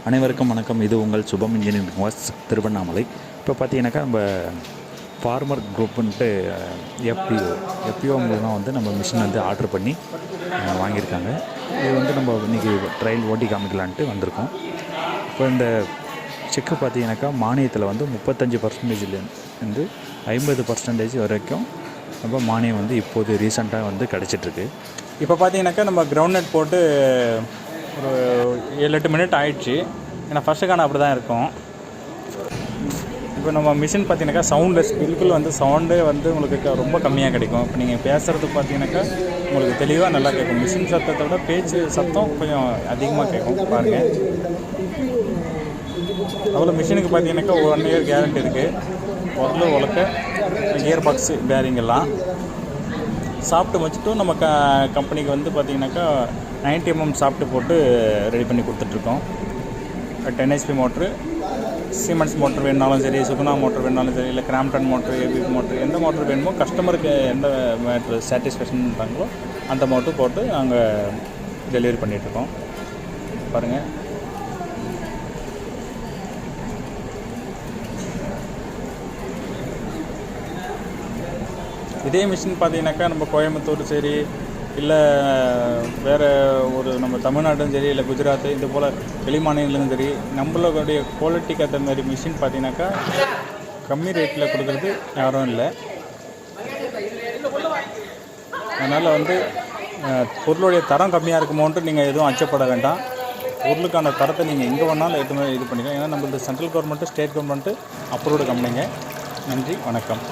அனைவருக்கும் வணக்கம். இது உங்கள் சுபம் இன்ஜினியரிங் ஒர்க்ஸ் திருவண்ணாமலை. இப்போ பார்த்தீங்கன்னாக்கா நம்ம ஃபார்மர் குரூப்புன்ட்டு எஃப்பிஓ மூலமாக வந்து நம்ம மிஷின் வந்து ஆர்டர் பண்ணி வாங்கியிருக்காங்க. இது வந்து நம்ம இன்றைக்கி ட்ரையல் ஓட்டி காமிக்கலான்ட்டு வந்திருக்கோம். இப்போ இந்த செக்கு பார்த்தீங்கன்னாக்கா மானியத்தில் வந்து 35%லேருந்து 50% வரைக்கும் நம்ம மானியம் வந்து இப்போது ரீசெண்டாக வந்து கிடச்சிட்ருக்கு. இப்போ பார்த்தீங்கன்னாக்கா நம்ம கிரவுண்ட் நட் போட்டு ஒரு 7-8 மினிட் ஆயிடுச்சு. ஏன்னா ஃபஸ்ட்டுக்கான அப்படி தான் இருக்கும். இப்போ நம்ம மிஷின் பார்த்தீங்கன்னாக்கா சவுண்ட்லெஸ், பில்குல் வந்து சவுண்டே வந்து உங்களுக்கு ரொம்ப கம்மியாக கிடைக்கும். இப்போ நீங்கள் பேசுகிறதுக்கு பார்த்தீங்கன்னாக்கா உங்களுக்கு தெளிவாக நல்லா கேட்கும். மிஷின் சத்தத்தை விட பேச்சு சத்தம் கொஞ்சம் அதிகமாக கேட்கும். பாருங்கள், அவ்வளோ மிஷினுக்கு பார்த்தீங்கன்னாக்கா 1 இயர் கேரண்டி இருக்குது. பொருள் உலக்க கியர் பாக்ஸு பேரிங் எல்லாம் சாப்பிட்டு வச்சுட்டும் நம்ம கம்பெனிக்கு வந்து பார்த்திங்கனாக்கா 90 mm சாப்பிட்டு போட்டு ரெடி பண்ணி கொடுத்துட்ருக்கோம். 10 HP மோட்ரு, சீமெண்ட்ஸ் மோட்ரு வேணுனாலும் சரி, சுகுணா மோட்ரு வேணுனாலும் சரி, இல்லை கிராம்டன் மோட்ரு, ஏபி மோட்ரு, எந்த மோட்ரு வேணுமோ கஸ்டமருக்கு எந்த மோட்ரு சாட்டிஸ்ஃபேக்ஷன் பண்ணுறாங்களோ அந்த மோட்ரு போட்டு நாங்கள் டெலிவரி பண்ணிகிட்ருக்கோம். பாருங்கள், இதே மிஷின் பார்த்தீங்கன்னாக்கா நம்ம கோயம்புத்தூர் சரி, இல்லை வேறு ஒரு நம்ம தமிழ்நாடும் சரி, இல்லை குஜராத், இது போல் வெளி மாநிலங்களும் சரி, நம்மளுடைய குவாலிட்டிக்கு ஏற்ற மாதிரி மிஷின் பார்த்தீங்கன்னாக்கா கம்மி ரேட்டில் கொடுக்குறது யாரும் இல்லை. அதனால் வந்து பொருளுடைய தரம் கம்மியாக இருக்குமோன்ட்டு நீங்கள் எதுவும் அச்சப்பட வேண்டாம். பொருளுக்கான தரத்தை நீங்கள் எங்கே வேணாலும் எதுவுமே இது பண்ணிக்கலாம். ஏன்னா நம்மளது central government, state government approved கம்பெனிங்க. நன்றி, வணக்கம்.